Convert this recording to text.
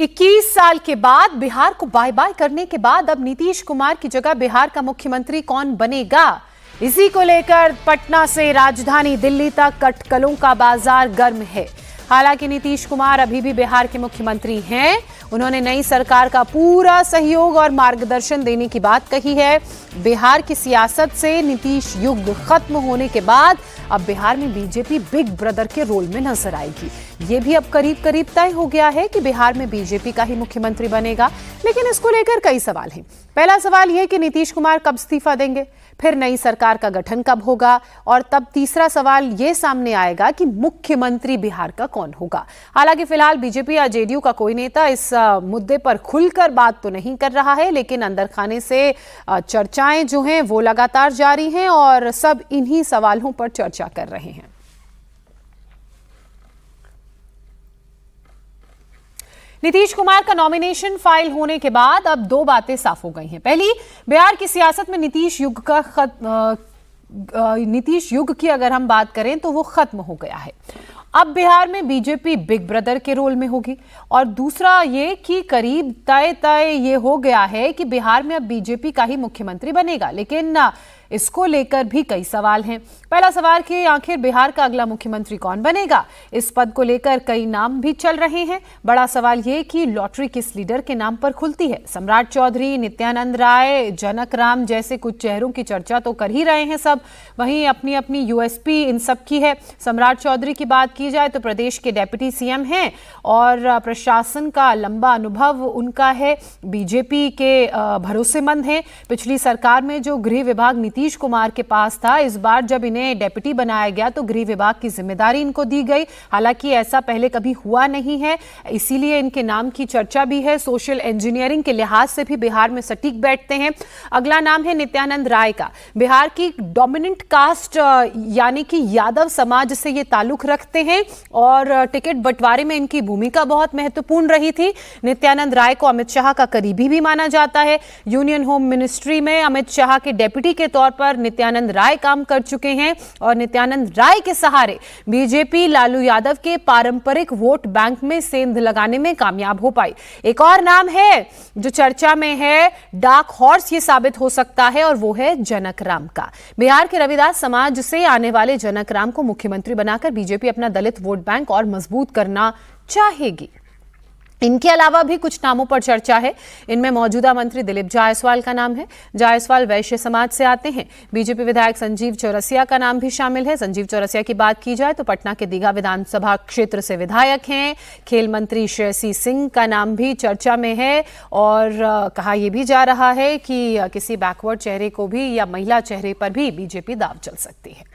21 साल के बाद बिहार को बाय बाय करने के बाद अब नीतीश कुमार की जगह बिहार का मुख्यमंत्री कौन बनेगा, इसी को लेकर पटना से राजधानी दिल्ली तक अटकलों का बाजार गर्म है। हालांकि नीतीश कुमार अभी भी बिहार के मुख्यमंत्री हैं। उन्होंने नई सरकार का पूरा सहयोग और मार्गदर्शन देने की बात कही है। बिहार की सियासत से नीतीश युग खत्म होने के बाद अब बिहार में बीजेपी बिग ब्रदर के रोल में नजर आएगी। ये भी अब करीब करीब तय हो गया है कि बिहार में बीजेपी का ही मुख्यमंत्री बनेगा, लेकिन इसको लेकर कई सवाल हैं। पहला सवाल यह कि नीतीश कुमार कब इस्तीफा देंगे, फिर नई सरकार का गठन कब होगा, और तब तीसरा सवाल यह सामने आएगा कि मुख्यमंत्री बिहार का कौन होगा। हालांकि फिलहाल बीजेपी या जेडीयू का कोई नेता इस मुद्दे पर खुलकर बात तो नहीं कर रहा है, लेकिन अंदर खाने से चर्चाएं जो हैं वो लगातार जारी हैं और सब इन्हीं सवालों पर चर्चा कर रहे हैं। नीतीश कुमार का नॉमिनेशन फाइल होने के बाद अब दो बातें साफ हो गई हैं। पहली, बिहार की सियासत में नीतीश युग की अगर हम बात करें तो वो खत्म हो गया है। अब बिहार में बीजेपी बिग ब्रदर के रोल में होगी। और दूसरा ये कि करीब तय ये हो गया है कि बिहार में अब बीजेपी का ही मुख्यमंत्री बनेगा, लेकिन इसको लेकर भी कई सवाल हैं। पहला सवाल कि आखिर बिहार का अगला मुख्यमंत्री कौन बनेगा। इस पद को लेकर कई नाम भी चल रहे हैं। बड़ा सवाल ये कि लॉटरी किस लीडर के नाम पर खुलती है। सम्राट चौधरी, नित्यानंद राय, जनक राम जैसे कुछ चेहरों की चर्चा तो कर ही रहे हैं सब। वहीं अपनी अपनी यूएसपी इन सब की है। सम्राट चौधरी की बात की जाए तो प्रदेश के डेप्यूटी सीएम हैं और प्रशासन का लंबा अनुभव उनका है। बीजेपी के भरोसेमंद हैं। पिछली सरकार में जो गृह विभाग नीतीश कुमार के पास था, इस बार जब इन्हें डेप्यूटी बनाया गया तो गृह विभाग की जिम्मेदारी इनको दी गई। हालांकि ऐसा पहले कभी हुआ नहीं है, इसीलिए इनके नाम की चर्चा भी है। सोशल इंजीनियरिंग के लिहाज से भी बिहार में सटीक बैठते हैं। अगला नाम है नित्यानंद राय का। बिहार की डोमिनेंट कास्ट यानी कि यादव समाज से ये ताल्लुक रखते हैं और टिकट बंटवारे में इनकी भूमिका बहुत महत्वपूर्ण रही थी। नित्यानंद राय को अमित शाह का करीबी भी माना जाता है। यूनियन होम मिनिस्ट्री में अमित शाह के डेप्यूटी के तौर पर नित्यानंद राय काम कर चुके हैं और नित्यानंद राय के सहारे बीजेपी लालू यादव के पारंपरिक वोट बैंक में सेंध लगाने में कामयाब हो पाई। एक और नाम है जो चर्चा में है, डार्क हॉर्स ये साबित हो सकता है, और वो है जनक राम का। बिहार के रविदास समाज से आने वाले जनक राम को मुख्यमंत्री बनाकर बीजेपी अपना दलित वोट बैंक और मजबूत करना चाहेगी। इनके अलावा भी कुछ नामों पर चर्चा है। इनमें मौजूदा मंत्री दिलीप जायसवाल का नाम है। जायसवाल वैश्य समाज से आते हैं। बीजेपी विधायक संजीव चौरसिया का नाम भी शामिल है। संजीव चौरसिया की बात की जाए तो पटना के दीघा विधानसभा क्षेत्र से विधायक हैं। खेल मंत्री श्रेयसी सिंह का नाम भी चर्चा में है और कहा यह भी जा रहा है कि किसी बैकवर्ड चेहरे को भी या महिला चेहरे पर भी बीजेपी दांव चल सकती है।